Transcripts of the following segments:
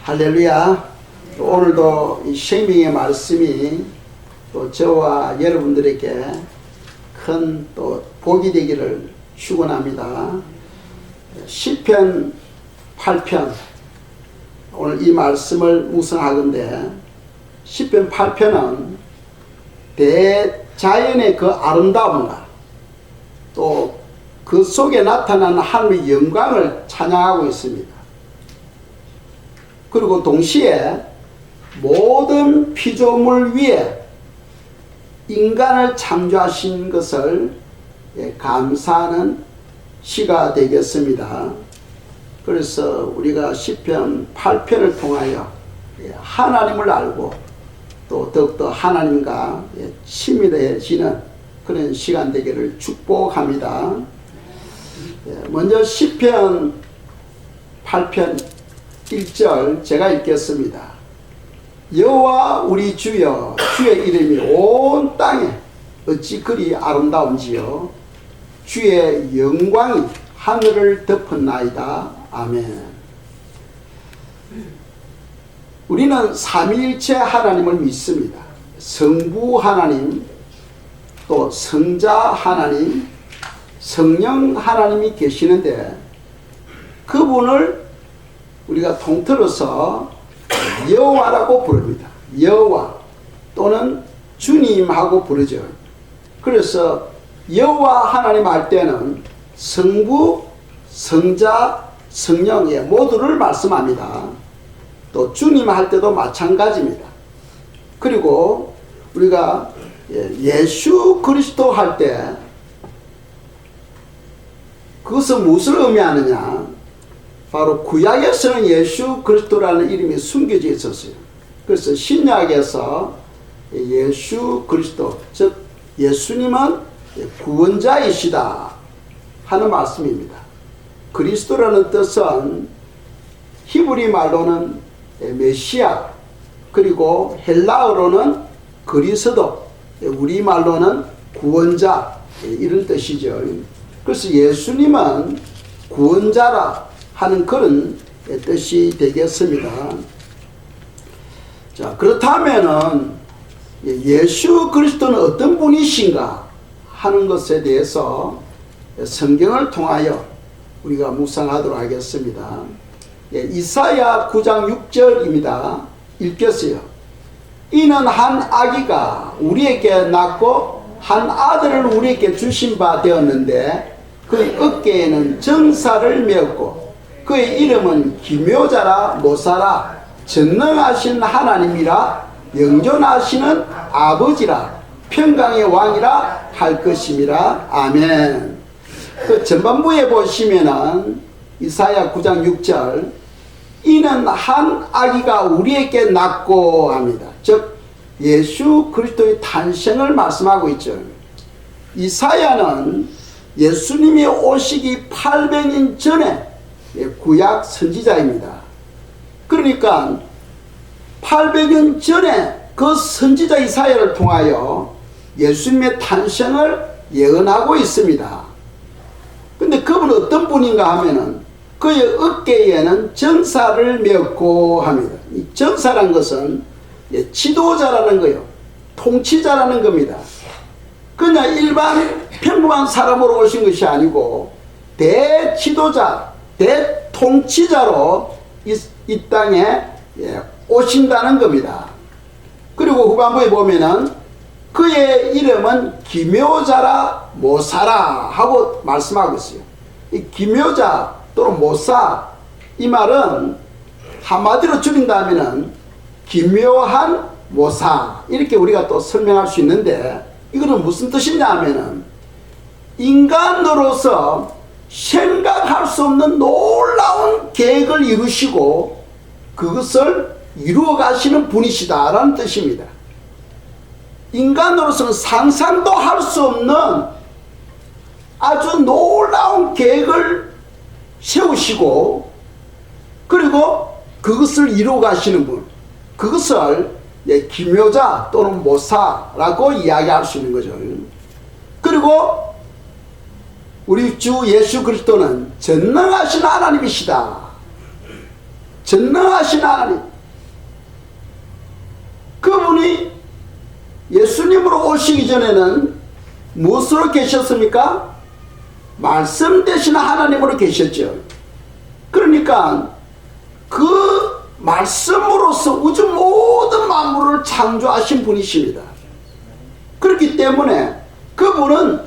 할렐루야. 오늘도 이 생명의 말씀이 또 저와 여러분들에게 큰 또 복이 되기를 축원합니다. 시편 8편 오늘 이 말씀을 묵상하건대 시편 8편은 대자연의 그 아름다움과 또 그 속에 나타나는 하나님의 영광을 찬양하고 있습니다. 그리고 동시에 모든 피조물 위에 인간을 창조하신 것을 감사하는 시가 되겠습니다. 그래서 우리가 시편 8편을 통하여 하나님을 알고 또 더욱더 하나님과 친밀해지는 그런 시간 되기를 축복합니다. 먼저 시편 8편 1절 제가 읽겠습니다. 여호와 우리 주여, 주의 이름이 온 땅에 어찌 그리 아름다운지요. 주의 영광이 하늘을 덮었나이다. 아멘. 우리는 삼위일체 하나님을 믿습니다. 성부 하나님, 또 성자 하나님, 성령 하나님이 계시는데 그분을 우리가 통틀어서 여호와라고 부릅니다. 여호와 또는 주님하고 부르죠. 그래서 여호와 하나님 할 때는 성부, 성자, 성령 모두를 말씀합니다. 또 주님 할 때도 마찬가지입니다. 그리고 우리가 예수 그리스도 할 때 그것은 무엇을 의미하느냐? 바로 구약에서는 예수 그리스도라는 이름이 숨겨져 있었어요. 그래서 신약에서 예수 그리스도, 즉 예수님은 구원자이시다 하는 말씀입니다. 그리스도라는 뜻은 히브리 말로는 메시아, 그리고 헬라어로는 그리스도, 우리말로는 구원자, 이런 뜻이죠. 그래서 예수님은 구원자라 하는 그런 뜻이 되겠습니다. 자, 그렇다면은 예수 그리스도는 어떤 분이신가 하는 것에 대해서 성경을 통하여 우리가 묵상하도록 하겠습니다. 이사야 9장 6절입니다. 읽겠어요. 이는 한 아기가 우리에게 낳고 한 아들을 우리에게 주신 바 되었는데 그의 어깨에는 정사를 메었고 그의 이름은 기묘자라 모사라 전능하신 하나님이라 영존하시는 아버지라 평강의 왕이라 할 것임이라. 아멘. 그 전반부에 보시면은 이사야 9장 6절 이는 한 아기가 우리에게 낳고 합니다. 즉 예수 그리스도의 탄생을 말씀하고 있죠. 이사야는 예수님이 오시기 800년 전에 구약 선지자입니다. 그러니까 800년 전에 그 선지자 이사야를 통하여 예수님의 탄생을 예언하고 있습니다. 근데 그분은 어떤 분인가 하면은 그의 어깨에는 정사를 메었고 합니다. 이 정사란 것은 지도자라는 거요, 통치자라는 겁니다. 그냥 일반 평범한 사람으로 오신 것이 아니고 대지도자, 대통치자로 이 땅에 오신다는 겁니다. 그리고 후반부에 보면은 그의 이름은 기묘자라 모사라 하고 말씀하고 있어요. 이 기묘자 또는 모사, 이 말은 한마디로 줄인다면은 기묘한 모사, 이렇게 우리가 또 설명할 수 있는데 이거는 무슨 뜻이냐 하면은 인간으로서 생각할 수 없는 놀라운 계획을 이루시고 그것을 이루어 가시는 분이시다라는 뜻입니다. 인간으로서는 상상도 할 수 없는 아주 놀라운 계획을 세우시고 그리고 그것을 이루어 가시는 분, 그것을 기묘자 또는 모사라고 이야기할 수 있는 거죠. 그리고 우리 주 예수 그리스도는 전능하신 하나님이시다. 전능하신 하나님, 그분이 예수님으로 오시기 전에는 무엇으로 계셨습니까? 말씀 되시는 하나님으로 계셨죠. 그러니까 그 말씀으로서 우주 모든 만물을 창조하신 분이십니다. 그렇기 때문에 그분은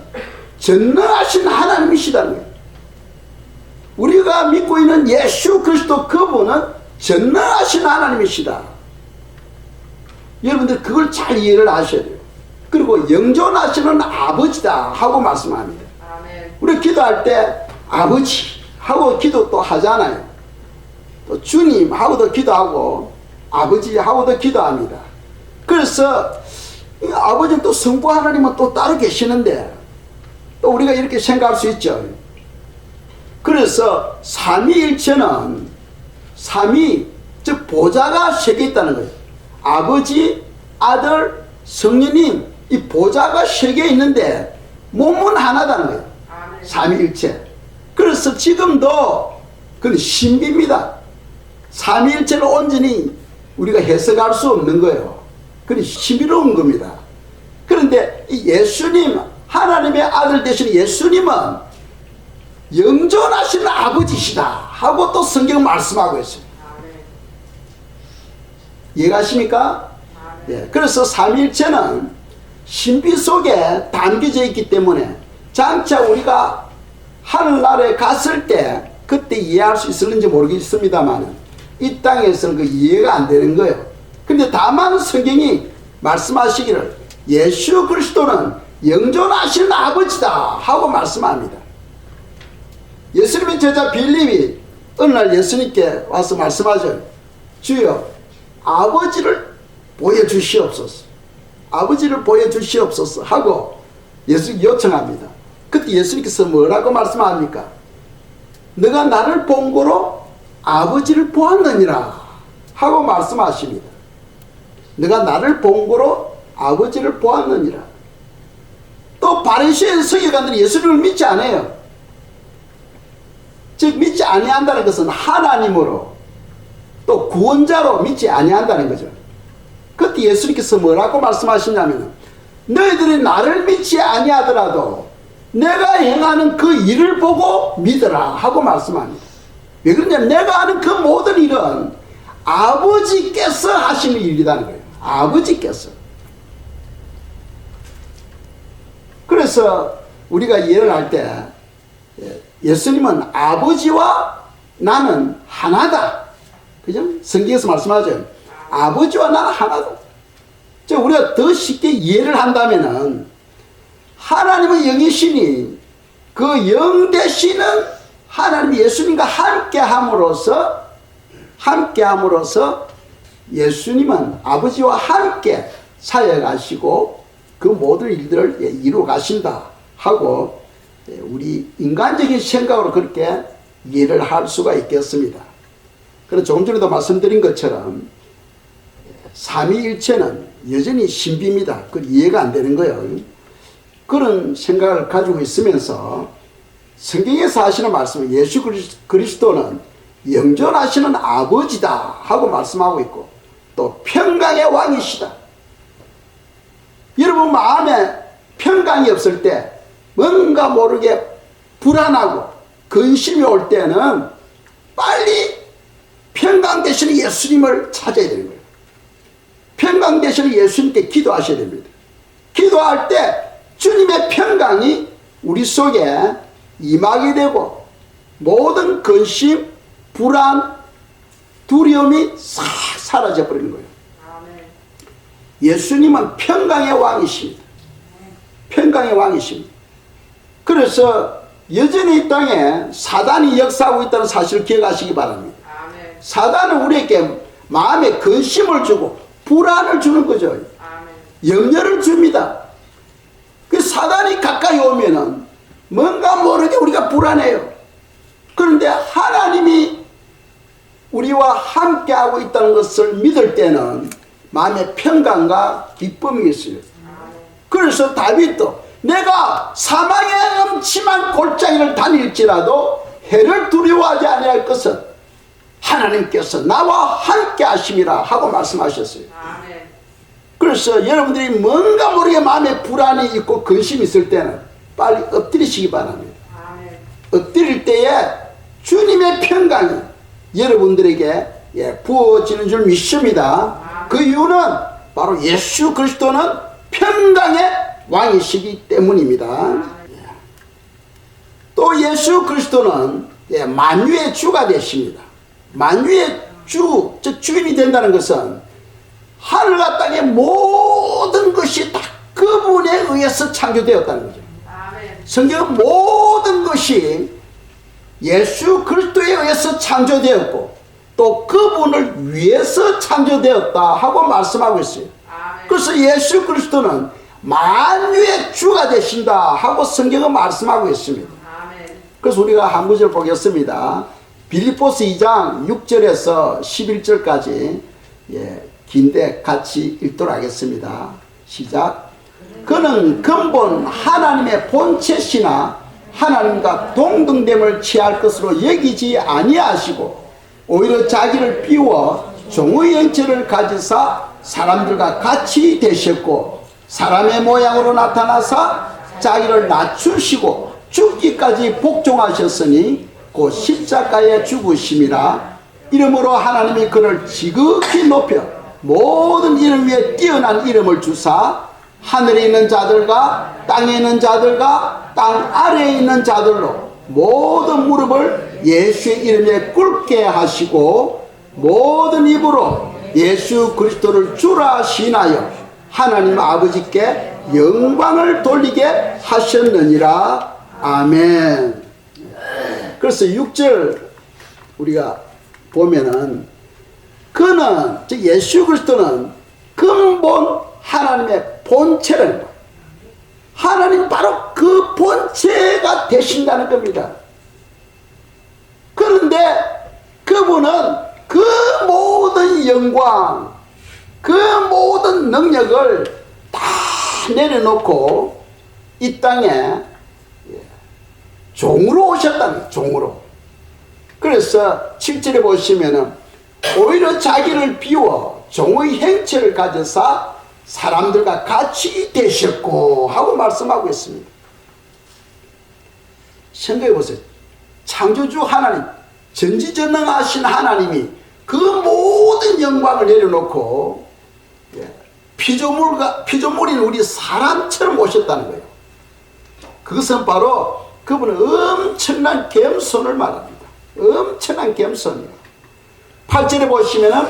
전능하신 하나님이시다는 거예요. 우리가 믿고 있는 예수 그리스도, 그분은 전능하신 하나님이시다. 여러분들 그걸 잘 이해를 하셔야 돼요. 그리고 영존하시는 아버지다 하고 말씀합니다. 우리 기도할 때 아버지 하고 기도 또 하잖아요. 또 주님 하고도 기도하고 아버지 하고도 기도합니다. 그래서 아버지는 또 성부 하나님은 또 따로 계시는데 또 우리가 이렇게 생각할 수 있죠. 그래서 삼위일체는 삼위, 즉 보좌가 세 개 있다는 거예요. 아버지, 아들, 성령님, 이 보좌가 세 개 있는데 몸은 하나다는 거예요. 삼위일체. 그래서 지금도 그건 신비입니다. 삼위일체를 온전히 우리가 해석할 수 없는 거예요. 그건 신비로운 겁니다. 그런데 이 예수님, 하나님의 아들 되신 예수님은 영존하시는 아버지시다 하고 또 성경 말씀하고 있어요. 이해가십니까? 예, 그래서 삼위일체는 신비 속에 담겨져 있기 때문에 장차 우리가 하늘나라에 갔을 때 그때 이해할 수 있을는지 모르겠습니다만 이 땅에서는 그 이해가 안 되는 거예요. 근데 다만 성경이 말씀하시기를 예수 그리스도는 영존하시는 아버지다 하고 말씀합니다. 예수님의 제자 빌립이 어느 날 예수님께 와서 말씀하죠. 주여, 아버지를 보여주시옵소서. 아버지를 보여주시옵소서 하고 예수님 요청합니다. 그때 예수님께서 뭐라고 말씀합니까? 너가 나를 본 거로 아버지를 보았느니라 하고 말씀하십니다. 너가 나를 본 거로 아버지를 보았느니라. 또 바리새인 서기관들이 예수님을 믿지 않아요. 즉 믿지 아니한다는 것은 하나님으로 또 구원자로 믿지 아니한다는 거죠. 그때 예수님께서 뭐라고 말씀하시냐면 너희들이 나를 믿지 아니하더라도 내가 행하는 그 일을 보고 믿으라 하고 말씀합니다. 왜 그러냐면 내가 하는 그 모든 일은 아버지께서 하시는 일이라는 거예요. 아버지께서. 그래서 우리가 이해를 할 때 예수님은 아버지와 나는 하나다. 그죠? 성경에서 말씀하죠. 아버지와 나는 하나다. 즉 우리가 더 쉽게 이해를 한다면은 하나님은 영이시니 그 영 되시는 하나님 예수님과 함께함으로써 예수님은 아버지와 함께 사역하시고 그 모든 일들을 이루어 가신다 하고 우리 인간적인 생각으로 그렇게 이해를 할 수가 있겠습니다. 그래서 조금 전에도 말씀드린 것처럼 삼위일체는 여전히 신비입니다. 그 이해가 안 되는 거예요. 그런 생각을 가지고 있으면서 성경에서 하시는 말씀은 예수 그리스도는 영존하시는 아버지다 하고 말씀하고 있고 또 평강의 왕이시다. 여러분 마음에 평강이 없을 때 뭔가 모르게 불안하고 근심이 올 때는 빨리 평강 되시는 예수님을 찾아야 되는 거예요. 평강 되시는 예수님께 기도하셔야 됩니다. 기도할 때 주님의 평강이 우리 속에 임하게 되고 모든 근심, 불안, 두려움이 싹 사라져 버리는 거예요. 예수님은 평강의 왕이십니다. 평강의 왕이십니다. 그래서 여전히 이 땅에 사단이 역사하고 있다는 사실을 기억하시기 바랍니다. 사단은 우리에게 마음에 근심을 주고 불안을 주는 거죠. 염려를 줍니다. 그 사단이 가까이 오면은 뭔가 모르게 우리가 불안해요. 그런데 하나님이 우리와 함께하고 있다는 것을 믿을 때는 마음의 평강과 기쁨이 있어요. 그래서 다윗도 내가 사망의 음침한 골짜기를 다닐지라도 해를 두려워하지 아니할 것은 하나님께서 나와 함께 하심이라 하고 말씀하셨어요. 아멘. 그래서 여러분들이 뭔가 모르게 마음에 불안이 있고 근심이 있을 때는 빨리 엎드리시기 바랍니다. 아멘. 엎드릴 때에 주님의 평강이 여러분들에게 부어지는 줄 믿습니다. 그 이유는 바로 예수 그리스도는 평강의 왕이시기 때문입니다. 또 예수 그리스도는 만유의 주가 되십니다. 만유의 주, 즉 주인이 된다는 것은 하늘과 땅의 모든 것이 다 그분에 의해서 창조되었다는 거죠. 아멘. 성경 모든 것이 예수 그리스도에 의해서 창조되었고 또 그분을 위해서 창조되었다 하고 말씀하고 있어요. 아멘. 그래서 예수 그리스도는 만유의 주가 되신다 하고 성경은 말씀하고 있습니다. 아멘. 그래서 우리가 한 구절 보겠습니다. 빌립보서 2장 6절에서 11절까지 긴데 같이 읽도록 하겠습니다. 시작. 그는 근본 하나님의 본체시나 하나님과 동등됨을 취할 것으로 여기지 아니하시고 오히려 자기를 비워 종의 형체를 가지사 사람들과 같이 되셨고 사람의 모양으로 나타나사 자기를 낮추시고 죽기까지 복종하셨으니 곧 십자가에 죽으심이라. 이름으로 하나님이 그를 지극히 높여 모든 이름 위에 뛰어난 이름을 주사 하늘에 있는 자들과 땅에 있는 자들과 땅 아래에 있는 자들로 모든 무릎을 예수의 이름에 꿇게 하시고 모든 입으로 예수 그리스도를 주라 시인하여 하나님 아버지께 영광을 돌리게 하셨느니라. 아멘. 그래서 6절 우리가 보면은 그는, 즉 예수 그리스도는 근본 하나님의 본체라는 거예요. 하나님 바로 그 본체가 되신다는 겁니다. 그런데 그분은 그 모든 영광, 그 모든 능력을 다 내려놓고 이 땅에 종으로 오셨다는 거예요. 종으로. 그래서 7절에 보시면은 오히려 자기를 비워 종의 행체를 가져사 사람들과 같이 되셨고 하고 말씀하고 있습니다. 생각해 보세요. 창조주 하나님, 전지전능하신 하나님이 그 모든 영광을 내려놓고 피조물인 우리 사람처럼 오셨다는 거예요. 그것은 바로 그분의 엄청난 겸손을 말합니다. 엄청난 겸손이에요. 8절에 보시면은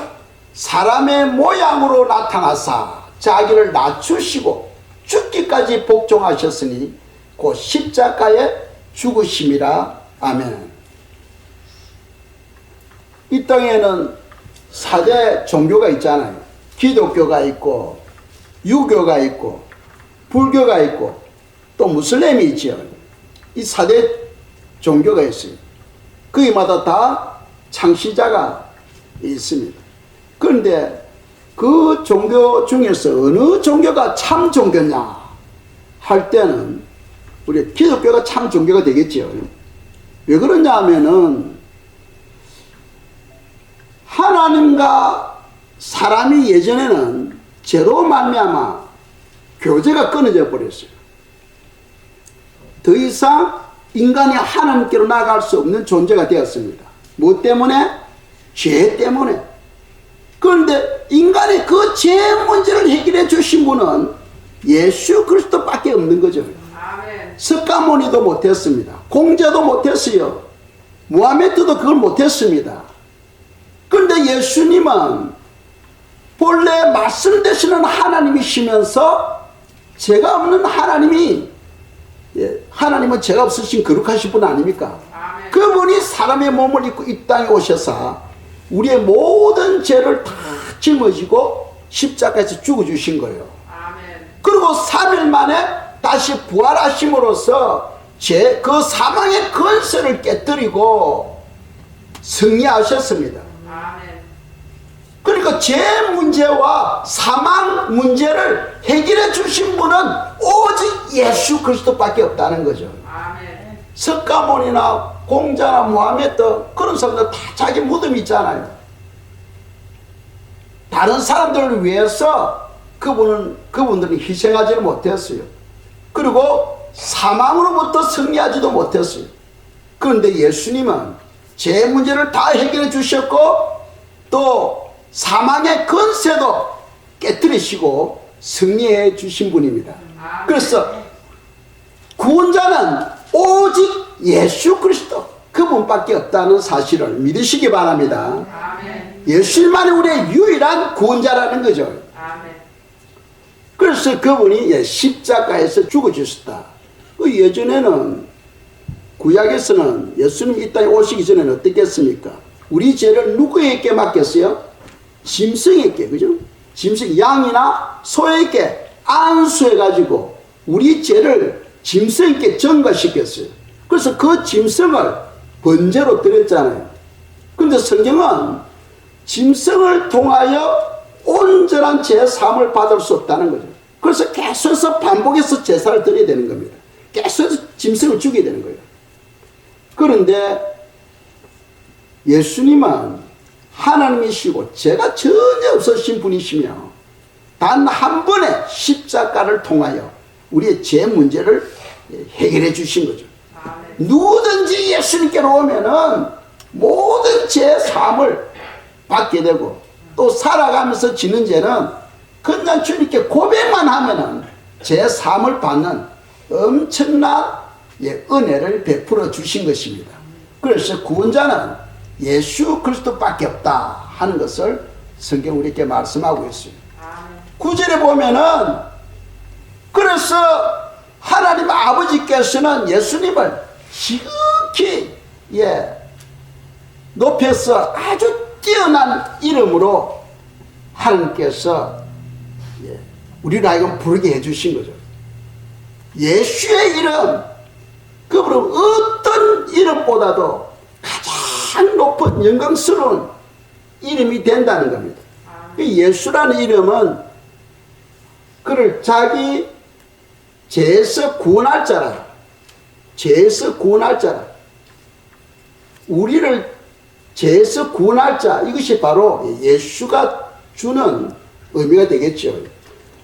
사람의 모양으로 나타나사 자기를 낮추시고 죽기까지 복종하셨으니 곧 십자가에 죽으심이라. 아멘. 이 땅에는 4대 종교가 있잖아요. 기독교가 있고 유교가 있고 불교가 있고 또 무슬림이 있죠. 이 4대 종교가 있어요. 거기마다 다 창시자가 있습니다. 그런데 그 종교 중에서 어느 종교가 참 종교냐 할 때는 우리 기독교가 참 종교가 되겠죠. 왜 그러냐 하면은 하나님과 사람이 예전에는 죄로 말미암아 교제가 끊어져 버렸어요. 더 이상 인간이 하나님께로 나아갈 수 없는 존재가 되었습니다. 뭐 때문에? 죄 때문에. 그런데 인간의 그 죄 문제를 해결해 주신 분은 예수 그리스도밖에 없는 거죠. 아멘. 석가모니도 못했습니다. 공자도 못했어요. 무하메드도 그걸 못했습니다. 그런데 예수님은 본래 말씀 되시는 하나님이시면서 죄가 없는 하나님이, 하나님은 죄가 없으신 거룩하신 분 아닙니까? 아멘. 그분이 사람의 몸을 입고 이 땅에 오셔서 우리의 모든 죄를 다 짊어지고 십자가에서 죽어주신 거예요. 아멘. 그리고 3일 만에 다시 부활하심으로써 그 사망의 권세를 깨뜨리고 승리하셨습니다. 아멘. 그러니까 죄 문제와 사망 문제를 해결해 주신 분은 오직 예수 그리스도밖에 없다는 거죠. 아멘. 석가모니나 공자나 무하메드 그런 사람들 다 자기 무덤이 있잖아요. 다른 사람들을 위해서 그분들은 희생하지를 못했어요. 그리고 사망으로부터 승리하지도 못했어요. 그런데 예수님은 제 문제를 다 해결해 주셨고 또 사망의 권세도 깨뜨리시고 승리해 주신 분입니다. 그래서 구원자는 오직 예수 그리스도 그분밖에 없다는 사실을 믿으시기 바랍니다. 아멘. 예수님만이 우리의 유일한 구원자라는 거죠. 아멘. 그래서 그분이 십자가에서 죽어주셨다. 그 예전에는 구약에서는 예수님 이 땅에 오시기 전에는 어떻게 했습니까? 우리 죄를 누구에게 맡겼어요? 짐승에게, 그죠? 짐승, 양이나 소에게 안수해가지고 우리 죄를 짐승에게 전가시켰어요. 그래서 그 짐승을 번제로 드렸잖아요. 근데 성경은 짐승을 통하여 온전한 제사함을 받을 수 없다는 거죠. 그래서 계속해서 반복해서 제사를 드려야 되는 겁니다. 계속해서 짐승을 죽여야 되는 거예요. 그런데 예수님은 하나님이시고 죄가 전혀 없으신 분이시며 단 한 번의 십자가를 통하여 우리의 죄 문제를 해결해 주신 거죠. 아멘. 누구든지 예수님께로 오면은 모든 죄 사함을 받게 되고 또 살아가면서 지는 죄는 그냥 주님께 고백만 하면은 죄 사함을 받는 엄청난 은혜를 베풀어 주신 것입니다. 그래서 구원자는 예수 그리스도밖에 없다 하는 것을 성경 우리에게 말씀하고 있어요. 9절에 보면은 그래서 하나님 아버지께서는 예수님을 지극히 높여서 아주 뛰어난 이름으로 하나님께서 우리를 하여금 부르게 해주신 거죠. 예수의 이름, 그분은 어떤 이름보다도 가장 높은 영광스러운 이름이 된다는 겁니다. 예수라는 이름은 그를 자기 죄에서 구원할 자라, 죄에서 구원할 자라, 우리를 죄에서 구원할 자, 이것이 바로 예수가 주는 의미가 되겠죠.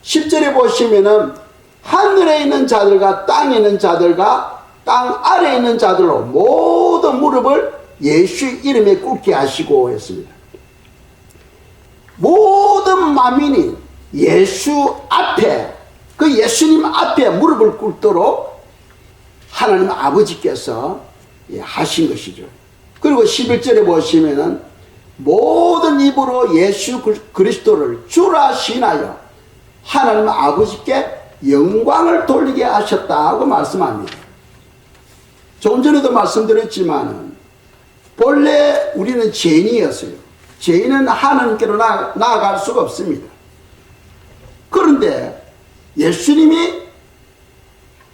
10절에 보시면은 하늘에 있는 자들과 땅에 있는 자들과 땅 아래에 있는 자들로 모든 무릎을 예수 이름에 꿇게 하시고 했습니다. 모든 만민이 예수 앞에, 그 예수님 앞에 무릎을 꿇도록 하나님 아버지께서 하신 것이죠. 그리고 11절에 보시면은 모든 입으로 예수 그리스도를 주라 시인하여 하나님 아버지께 영광을 돌리게 하셨다고 말씀합니다. 조금 전에도 말씀드렸지만 본래 우리는 죄인이었어요. 죄인은 하나님께로 나아갈 수가 없습니다. 그런데 예수님이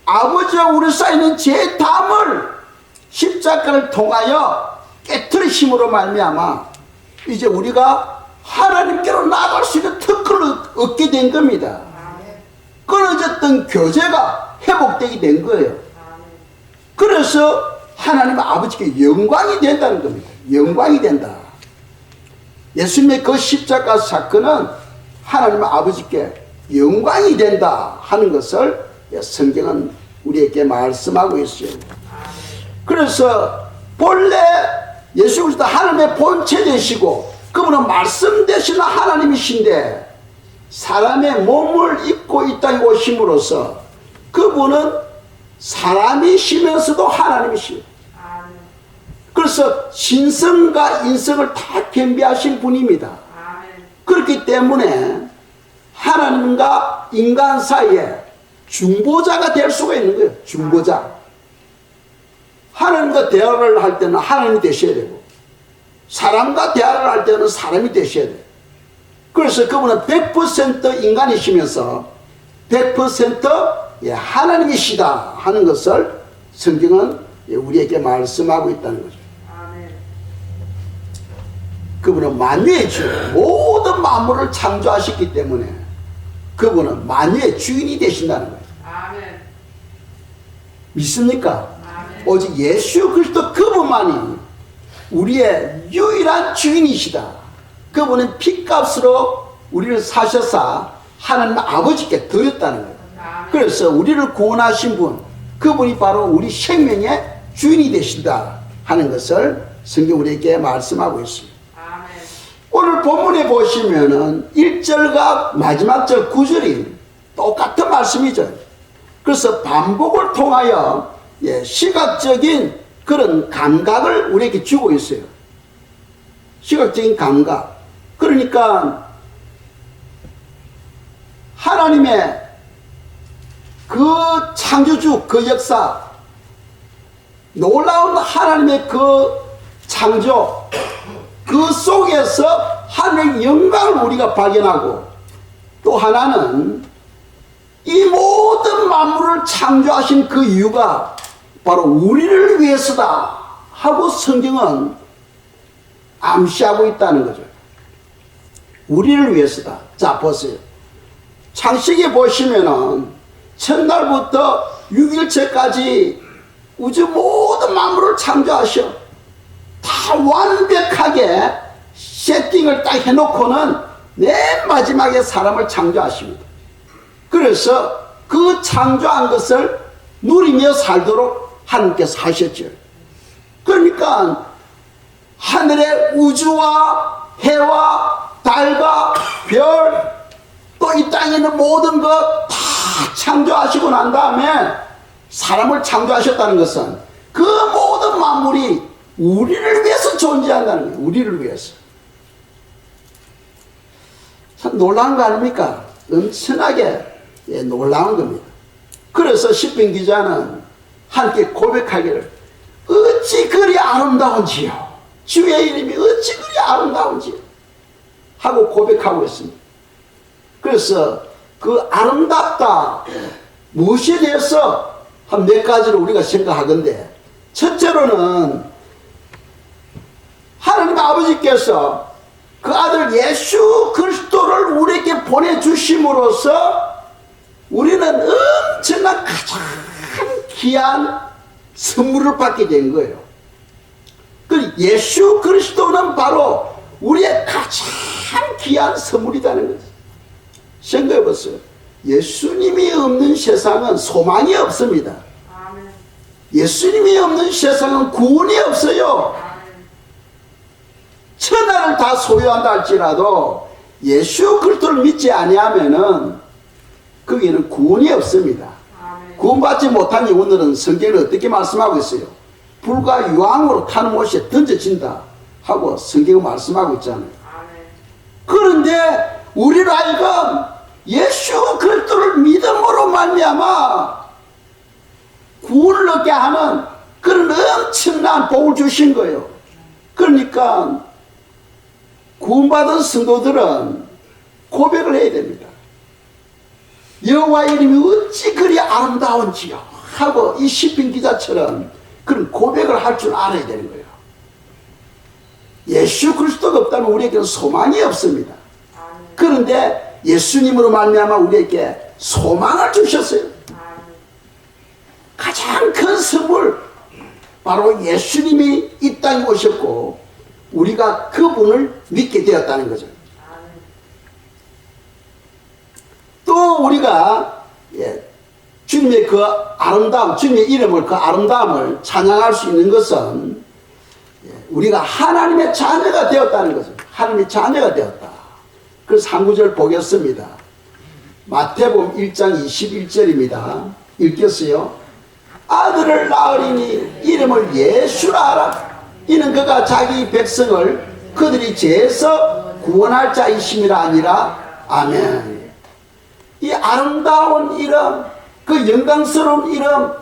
아버지와 우리 사이는 죄 담을 십자가를 통하여 깨트리심으로 말미암아 이제 우리가 하나님께로 나아갈 수 있는 특권을 얻게 된 겁니다. 끊어졌던 교제가 회복되게 된 거예요. 그래서 하나님 아버지께 영광이 된다는 겁니다. 영광이 된다. 예수님의 그 십자가 사건은 하나님 아버지께 영광이 된다 하는 것을 성경은 우리에게 말씀하고 있어요. 그래서 본래 예수 그리스도 하나님의 본체 되시고 그분은 말씀 되시는 하나님이신데 사람의 몸을 입고 이 땅에 오심으로써 그분은 사람이시면서도 하나님이시요. 그래서 신성과 인성을 다 겸비하신 분입니다. 그렇기 때문에 하나님과 인간 사이에 중보자가 될 수가 있는 거예요. 중보자. 하나님과 대화를 할 때는 하나님이 되셔야 되고 사람과 대화를 할 때는 사람이 되셔야 돼요. 그래서 그분은 100% 인간이시면서 100% 하나님이시다 하는 것을 성경은 우리에게 말씀하고 있다는 거죠. 그분은 만유의 주, 모든 만물을 창조하셨기 때문에 그분은 만유의 주인이 되신다는 거예요. 믿습니까? 오직 예수 그리스도 그분만이 우리의 유일한 주인이시다. 그분은 핏값으로 우리를 사셔서 하나님 아버지께 드렸다는 거예요. 그래서 우리를 구원하신 분, 그분이 바로 우리 생명의 주인이 되신다 하는 것을 성경 우리에게 말씀하고 있습니다. 아멘. 오늘 본문에 보시면은 1절과 마지막 절 9절이 똑같은 말씀이죠. 그래서 반복을 통하여 시각적인 그런 감각을 우리에게 주고 있어요. 시각적인 감각. 그러니까 하나님의 그 창조주, 그 역사, 놀라운 하나님의 그 창조, 그 속에서 하나님의 영광을 우리가 발견하고, 또 하나는 이 모든 만물을 창조하신 그 이유가 바로 우리를 위해서다 하고 성경은 암시하고 있다는 거죠. 우리를 위해서다. 자, 보세요. 창세기에 보시면은 첫날부터 6일째까지 우주 모든 만물을 창조하셔. 다 완벽하게 세팅을 딱 해놓고는 맨 마지막에 사람을 창조하십니다. 그래서 그 창조한 것을 누리며 살도록 하나님께서 하셨죠. 그러니까 하늘의 우주와 해와 달과 별, 또 이 땅에 있는 모든 것 다 창조하시고 난 다음에 사람을 창조하셨다는 것은 그 모든 만물이 우리를 위해서 존재한다는 거예요. 우리를 위해서. 참 놀라운 거 아닙니까? 엄청나게 놀라운 겁니다. 그래서 시편 기자는 함께 고백하기를 어찌 그리 아름다운지요. 주의 이름이 어찌 그리 아름다운지요. 하고 고백하고 있습니다. 그래서 그 아름답다 무엇에 대해서 한 몇 가지를 우리가 생각하건대, 첫째로는 하나님 아버지께서 그 아들 예수 그리스도를 우리에게 보내주심으로써 우리는 엄청난 가장 귀한 선물을 받게 된 거예요. 그 예수 그리스도는 바로 우리의 가장 귀한 선물이라는 거죠. 생각해 보세요. 예수님이 없는 세상은 소망이 없습니다. 아멘. 예수님이 없는 세상은 구원이 없어요. 아멘. 천하를 다 소유한다 할지라도 예수 그리스도를 믿지 아니하면은 거기에는 구원이 없습니다. 아멘. 구원받지 못한 영혼들은 성경을 어떻게 말씀하고 있어요? 불과 유황으로 타는 못에 던져진다 하고 성경을 말씀하고 있잖아요. 아멘. 그런데 우리를 알건 예수 그리스도를 믿음으로 말미암아 구원을 얻게 하는 그런 엄청난 복을 주신 거예요. 그러니까 구원받은 성도들은 고백을 해야 됩니다. 여호와 이름이 어찌 그리 아름다운지요 하고 이 시편 기자처럼 그런 고백을 할 줄 알아야 되는 거예요. 예수 그리스도가 없다면 우리에게는 소망이 없습니다. 그런데 예수님으로 말미암아 우리에게 소망을 주셨어요. 가장 큰 선물, 바로 예수님이 이 땅에 오셨고 우리가 그분을 믿게 되었다는 거죠. 또 우리가 주님의 그 아름다움, 주님의 이름을, 그 아름다움을 찬양할 수 있는 것은 우리가 하나님의 자녀가 되었다는 거죠. 하나님의 자녀가 되었다. 그래서 한 구절 보겠습니다. 마태복음 1장 21절입니다. 읽겠어요. 아들을 낳으리니 이름을 예수라 하라. 이는 그가 자기 백성을 그들이 죄에서 구원할 자이심이라 아니라. 아멘. 이 아름다운 이름, 그 영광스러운 이름,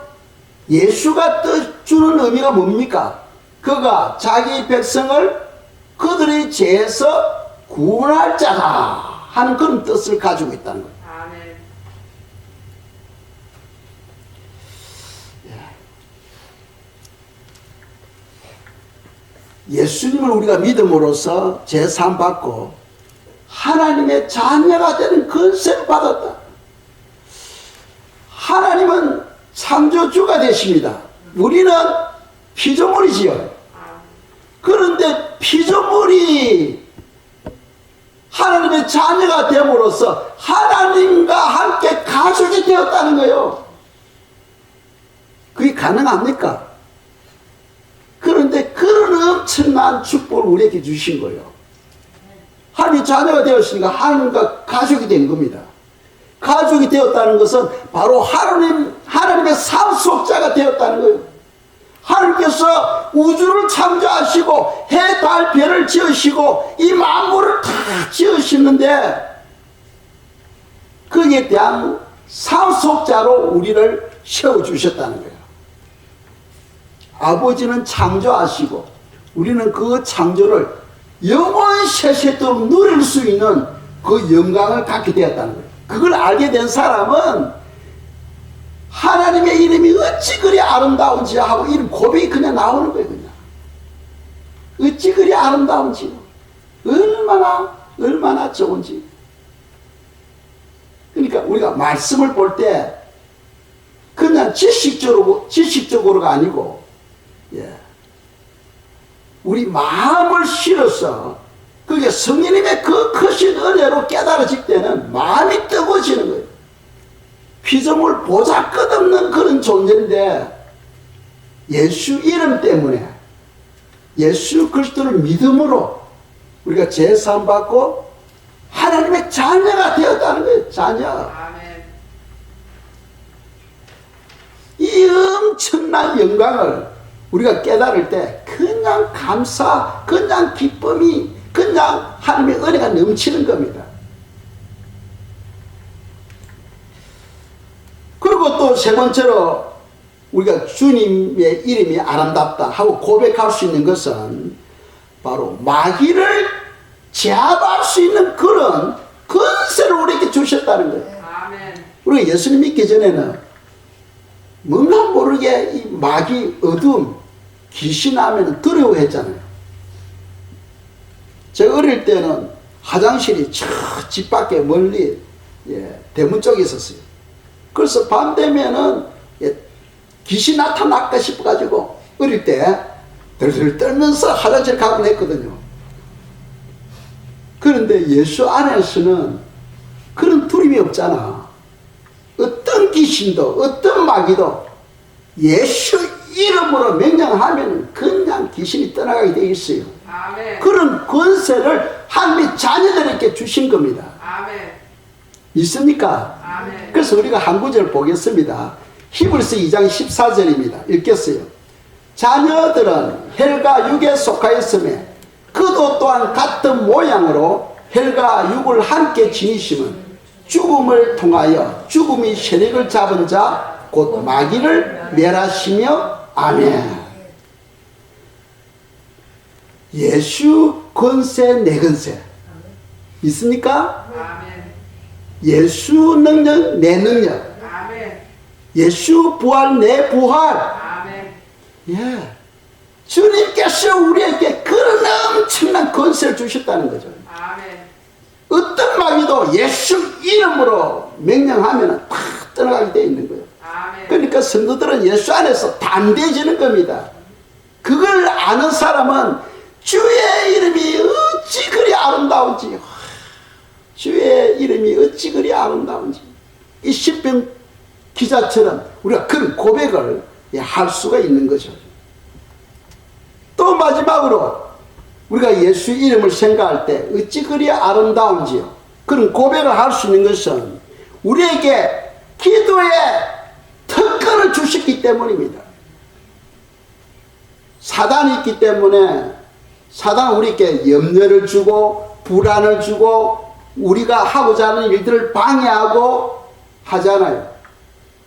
예수가 주는 의미가 뭡니까? 그가 자기 백성을 그들의 죄에서 구원할 자다 하는 그런 뜻을 가지고 있다는 거예요. 아멘. 예수님을 우리가 믿음으로써 제사함 받고 하나님의 자녀가 되는 권세를 받았다. 하나님은 창조주가 되십니다. 우리는 피조물이지요. 그런데 피조물이 하나님의 자녀가 됨으로써 하나님과 함께 가족이 되었다는 거예요. 그게 가능합니까? 그런데 그런 엄청난 축복을 우리에게 주신 거예요. 하나님의 자녀가 되었으니까 하나님과 가족이 된 겁니다. 가족이 되었다는 것은 바로 하나님의 상속자가 되었다는 거예요. 하나님께서 우주를 창조하시고 해, 달, 별을 지으시고 이 만물을 다 지으시는데 거기에 대한 상속자로 우리를 세워주셨다는 거예요. 아버지는 창조하시고 우리는 그 창조를 영원 세세토록 누릴 수 있는 그 영광을 갖게 되었다는 거예요. 그걸 알게 된 사람은 하나님의 이름이 어찌 그리 아름다운지 하고 이름 고백이 그냥 나오는 거예요. 그냥 어찌 그리 아름다운지, 얼마나 좋은지. 그러니까 우리가 말씀을 볼 때 그냥 지식적으로가 아니고, 우리 마음을 실어서 그게 성령님의 그 크신 은혜로 깨달아질 때는 마음이 뜨거워지는 거예요. 피조물 보잘것없는 그런 존재인데 예수 이름 때문에 예수 그리스도를 믿음으로 우리가 제사함 받고 하나님의 자녀가 되었다는 거예요. 자녀. 아멘. 이 엄청난 영광을 우리가 깨달을 때 그냥 감사, 그냥 기쁨이, 그냥 하나님의 은혜가 넘치는 겁니다. 그리고 또 세 번째로 우리가 주님의 이름이 아름답다 하고 고백할 수 있는 것은 바로 마귀를 제압할 수 있는 그런 권세를 우리에게 주셨다는 거예요. 아멘. 우리가 예수님 믿기 전에는 뭔가 모르게 이 마귀, 어둠, 귀신 하면 두려워했잖아요. 제가 어릴 때는 화장실이 저 집 밖에 멀리 대문 쪽에 있었어요. 그래서 밤 되면은 귀신 나타날까 싶어가지고 어릴 때 덜덜 떨면서 화장실 가곤 했거든요. 그런데 예수 안에서는 그런 두려움이 없잖아. 어떤 귀신도 어떤 마귀도 예수 이름으로 명령하면 그냥 귀신이 떠나가게 되어 있어요. 아멘. 그런 권세를 하나님의 자녀들에게 주신 겁니다. 아멘. 믿습니까? 아멘. 그래서 우리가 한 구절 보겠습니다. 히브리서 2장 14절입니다. 읽겠어요. 자녀들은 혈과 육에 속하였음에 그도 또한 같은 모양으로 혈과 육을 함께 지니심은 죽음을 통하여 죽음이 세력을 잡은 자 곧 마귀를 멸하시며 아멘. 예수 권세 내 권세 있습니까? 아멘. 예수 능력 내 능력, 아멘. 예수 부활 내 부활. 아멘. 예, 주님께서 우리에게 그런 엄청난 권세를 주셨다는 거죠. 아멘. 어떤 마귀도 예수 이름으로 명령하면 다 떠나가게 되어 있는 거예요. 아멘. 그러니까 성도들은 예수 안에서 담대해지는 겁니다. 그걸 아는 사람은 주의 이름이 어찌 그리 아름다운지, 주의 이름이 어찌 그리 아름다운지, 이 시편 기자처럼 우리가 그런 고백을 할 수가 있는 거죠. 또 마지막으로 우리가 예수 이름을 생각할 때 어찌 그리 아름다운지요, 그런 고백을 할 수 있는 것은 우리에게 기도의 특권을 주셨기 때문입니다. 사단이 있기 때문에 사단은 우리에게 염려를 주고 불안을 주고 우리가 하고자 하는 일들을 방해하고 하잖아요.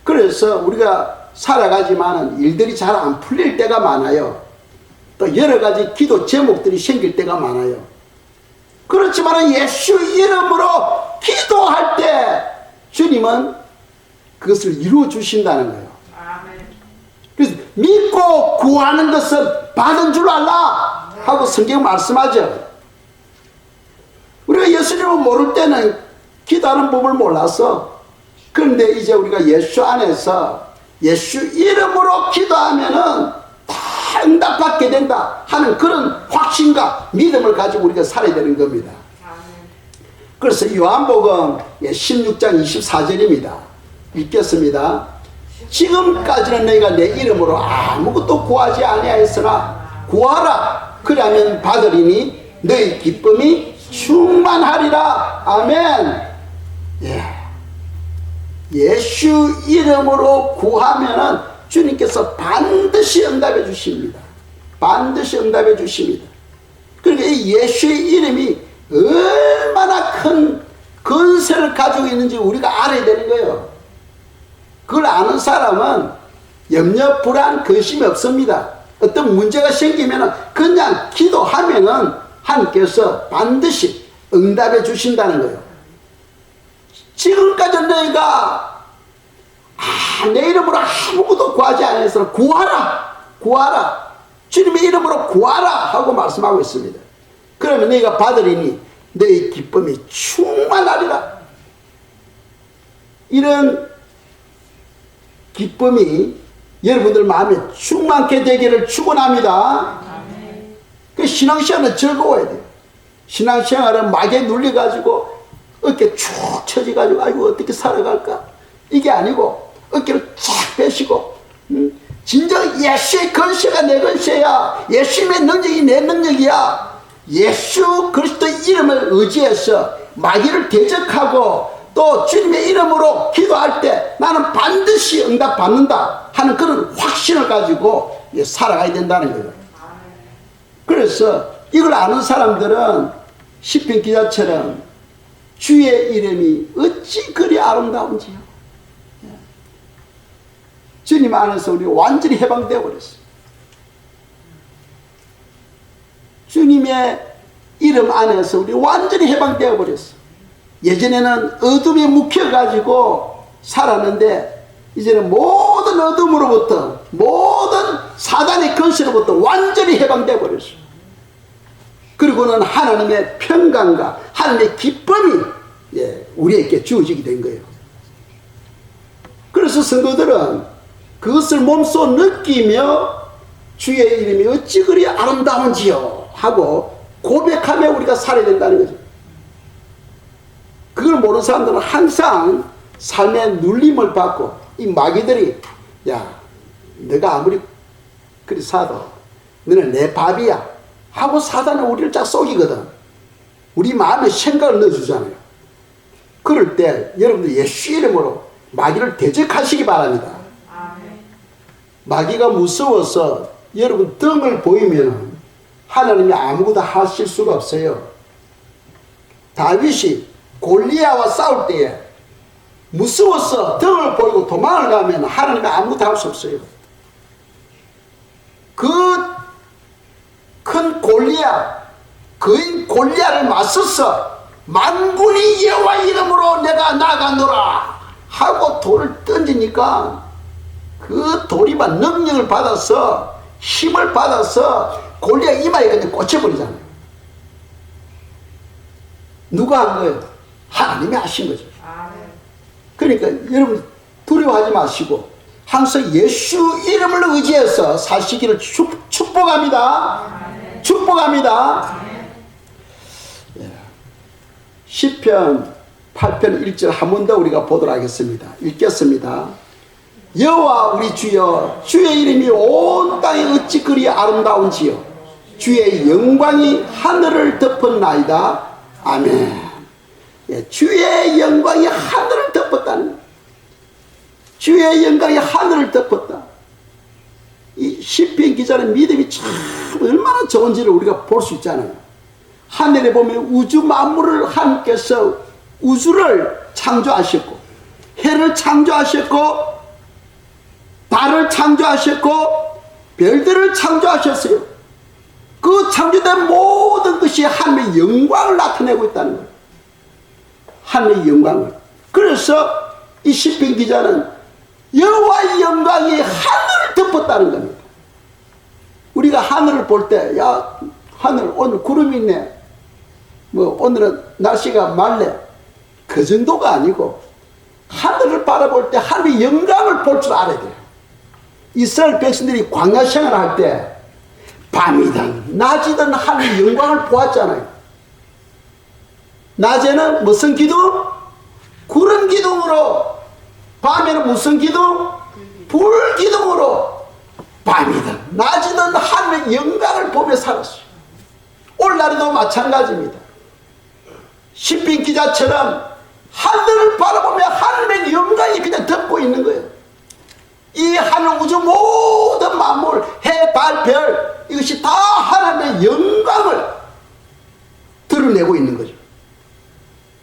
그래서 우리가 살아가지만 일들이 잘 안 풀릴 때가 많아요. 또 여러 가지 기도 제목들이 생길 때가 많아요. 그렇지만 예수 이름으로 기도할 때 주님은 그것을 이루어 주신다는 거예요. 아멘. 그래서 믿고 구하는 것은 받은 줄 알라 하고 성경 말씀하죠. 우리가 예수님을 모를 때는 기도하는 법을 몰라서, 그런데 이제 우리가 예수 안에서 예수 이름으로 기도하면은 다 응답받게 된다 하는 그런 확신과 믿음을 가지고 우리가 살아야 되는 겁니다. 그래서 요한복음 16장 24절입니다. 읽겠습니다. 지금까지는 너희가 내 이름으로 아무것도 구하지 아니하였으나 구하라 그러면 받으리니 너희 기쁨이 충만하리라. 아멘. 예수 이름으로 구하면은 주님께서 반드시 응답해 주십니다. 반드시 응답해 주십니다. 그러니까 이 예수의 이름이 얼마나 큰 건세를 가지고 있는지 우리가 알아야 되는 거예요. 그걸 아는 사람은 염려, 불안, 근심이 없습니다. 어떤 문제가 생기면 그냥 기도하면은 하나님께서 반드시 응답해 주신다는 거예요. 지금까지 너희가 내 이름으로 아무것도 구하지 않아서 구하라, 구하라, 주님의 이름으로 구하라 하고 말씀하고 있습니다. 그러면 너희가 받으리니 너희 기쁨이 충만하리라. 이런 기쁨이 여러분들 마음에 충만케 되기를 축원합니다. 그 신앙생활은 즐거워야 돼요. 신앙생활은 막에 눌려가지고 어깨 축 처져가지고 아이고 어떻게 살아갈까 이게 아니고 어깨를 쫙 빼시고 진정 예수의 건세가 내 건세야, 예수님의 능력이 내 능력이야, 예수 그리스도 이름을 의지해서 마귀를 대적하고 또 주님의 이름으로 기도할 때 나는 반드시 응답받는다 하는 그런 확신을 가지고 살아가야 된다는 거예요. 그래서 이걸 아는 사람들은 시편 기자처럼 주의 이름이 어찌 그리 아름다운지요. 주님 안에서 우리 완전히 해방되어 버렸어요. 주님의 이름 안에서 우리 완전히 해방되어 버렸어요. 예전에는 어둠에 묵혀가지고 살았는데 이제는 모든 어둠으로부터 모든 사단의 건세로부터 완전히 해방되어 버렸어요. 그리고는 하나님의 평강과 하나님의 기쁨이 우리에게 주어지게 된 거예요. 그래서 성도들은 그것을 몸소 느끼며 주의 이름이 어찌 그리 아름다운지요 하고 고백하며 우리가 살아야 된다는 거죠. 그걸 모르는 사람들은 항상 삶의 눌림을 받고 이 마귀들이 야 너가 아무리 그리 사도 너는 내 밥이야 하고 사단은 우리를 쫙 속이거든. 우리 마음에 생각을 넣어주잖아요. 그럴 때 여러분들 예수 이름으로 마귀를 대적하시기 바랍니다. 마귀가 무서워서 여러분 등을 보이면 하나님이 아무것도 하실 수가 없어요. 다윗이 골리앗과 싸울 때에 무서워서 등을 보이고 도망을 가면 하나님이 아무것도 할 수 없어요. 그 큰 골리앗, 그인 골리앗을 맞서서 만군의 여호와 이름으로 내가 나가노라 하고 돌을 던지니까 그 돌이 막 능력을 받아서 힘을 받아서 골리앗 이마에 그냥 꽂혀버리잖아요. 누가 한 거예요? 하나님이 하신 거죠. 그러니까 여러분 두려워하지 마시고 항상 예수 이름을 의지해서 사시기를 축복합니다. 축복합니다. 시편 8편 1절 한 번 더 우리가 보도록 하겠습니다. 읽겠습니다. 여호와 우리 주여 주의 이름이 온 땅에 어찌 그리 아름다운지요 주의 영광이 하늘을 덮었나이다. 아멘. 주의 영광이 하늘을 덮었다는, 주의 영광이 하늘을 덮었다. 이 시편 기자는 믿음이 참 얼마나 좋은지를 우리가 볼 수 있잖아요. 하늘에 보면 우주 만물을 하나님께서 우주를 창조하셨고 해를 창조하셨고 달을 창조하셨고 별들을 창조하셨어요. 그 창조된 모든 것이 하나님의 영광을 나타내고 있다는 거예요. 하나님의 영광을. 그래서 이 시편 기자는 여호와의 영광이 하늘을 덮었다는 겁니다. 우리가 하늘을 볼 때 야 하늘 오늘 구름이 있네, 뭐 오늘은 날씨가 맑네, 그 정도가 아니고 하늘을 바라볼 때 하나님의 영광을 볼 줄 알아야 돼요. 이스라엘 백성들이 광야 생활할 때 밤이든 낮이든 하나님의 영광을 보았잖아요. 낮에는 무슨 기둥? 구름 기둥으로, 밤에는 무슨 기둥? 불 기둥으로, 밤이든 낮이든 하나님의 영광을 보며 살았어요. 오늘날에도 마찬가지입니다. 시편 기자처럼 하늘을 바라보며 하나님의 영광이 그냥 덮고 있는 거예요. 이 하늘 우주 모든 만물, 해, 달, 별, 이것이 다 하나님의 영광을 드러내고 있는 거죠.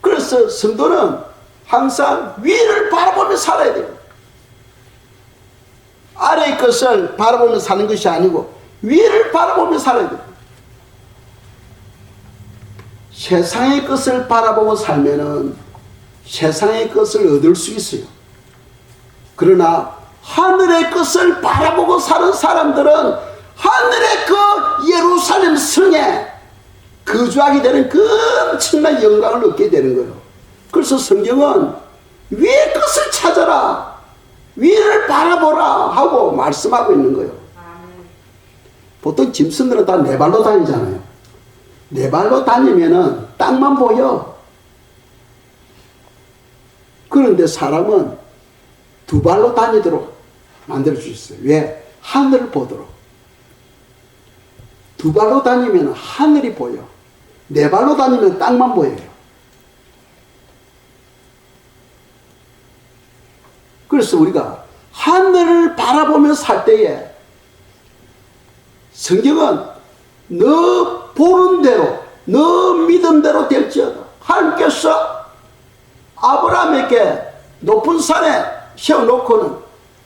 그래서 성도는 항상 위를 바라보며 살아야 돼요. 아래의 것을 바라보며 사는 것이 아니고 위를 바라보며 살아야 돼요. 세상의 것을 바라보고 살면은 세상의 것을 얻을 수 있어요. 그러나 하늘의 것을 바라보고 사는 사람들은 하늘의 그 예루살렘 성에 거주하게 되는 그 엄청난 영광을 얻게 되는 거예요. 그래서 성경은 위의 것을 찾아라, 위를 바라보라 하고 말씀하고 있는 거예요. 보통 짐승들은 다 네 발로 다니잖아요. 네 발로 다니면은 땅만 보여. 그런데 사람은 두 발로 다니도록 만들 수 있어요. 왜? 하늘을 보도록. 두 발로 다니면 하늘이 보여. 네 발로 다니면 땅만 보여요. 그래서 우리가 하늘을 바라보며 살 때에 성경은 너 보는 대로, 너 믿은 대로 될지어다. 하나님께서 아브라함에게 높은 산에 세워놓고는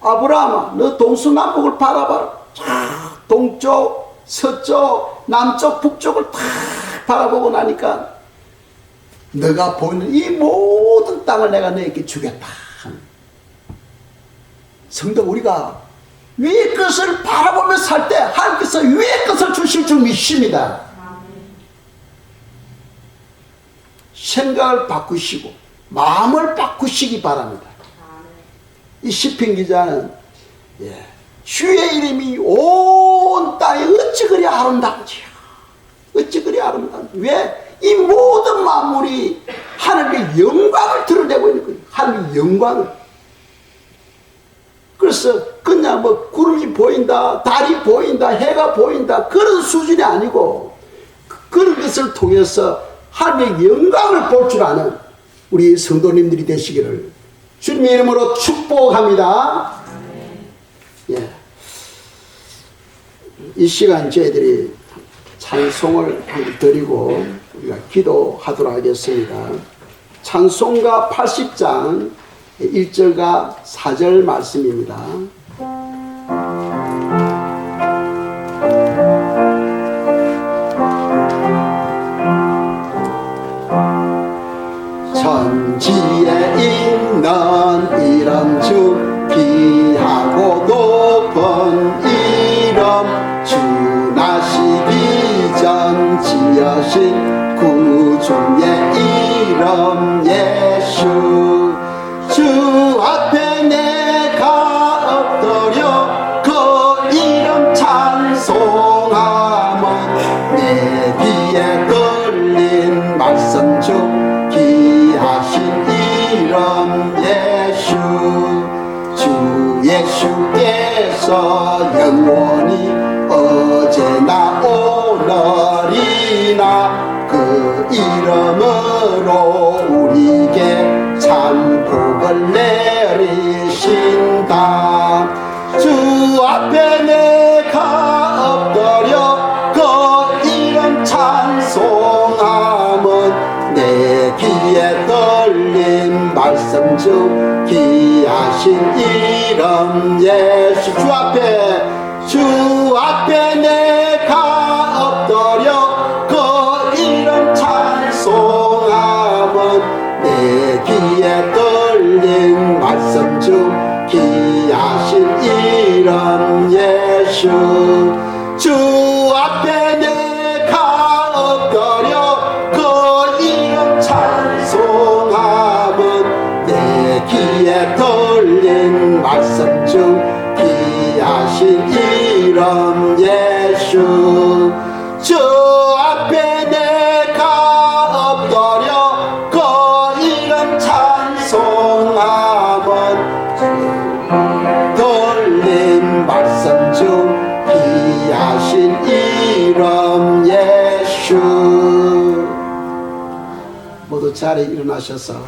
아브라함아, 너 동서남북을 바라봐라. 동쪽, 서쪽, 남쪽, 북쪽을 다 바라보고 나니까 너가 보이는 이 모든 땅을 내가 너에게 주겠다. 성도, 우리가 위의 것을 바라보며 살 때 하나님께서 위의 것을 주실 줄 믿습니다. 생각을 바꾸시고 마음을 바꾸시기 바랍니다. 이 시편 기자는 주의 이름이 온 땅에 어찌 그리 아름다운지요. 어찌 그리 아름다운지. 왜? 이 모든 만물이 하나님의 영광을 드러내고 있는 거예요. 하나님의 영광을. 그래서 그냥 뭐 구름이 보인다, 달이 보인다, 해가 보인다, 그런 수준이 아니고 그런 것을 통해서 하나님의 영광을 볼 줄 아는 우리 성도님들이 되시기를 주님의 이름으로 축복합니다. 예. 이 시간 저희들이 찬송을 드리고 우리가 기도하도록 하겠습니다. 찬송가 80장 1절과 4절 말씀입니다. 천지에 있는 이름 중 귀하고 높은 이름, 주 나시기 전 지으신 구주의 이름 예수. 주 앞에 내가 엎드려 그 이름 찬송하면 내 귀에 들린 말씀 중 귀하신 이름 예수. 주 예수께서 영원히 어제나 오늘이나 그 이름으로 우리에게 참 복을 내리신다. 주 앞에 내가 엎드려 그 이름 찬송하면 내 귀에 들린 말씀 중 귀하신 이름 예수. 주 앞에 내가 엎드려 그 이름 찬송하면 내 귀에 들린 말씀 중 귀하신 이름 예수. 주 앞에 내가 엎드려 그 이름 찬송하면 내 귀에 들린 말씀 중 귀하신 주옵소서. 모두 자리에 일어나셔서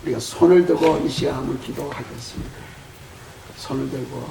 우리가 손을 들고 이 시간 한번 기도하겠습니다. 손을 들고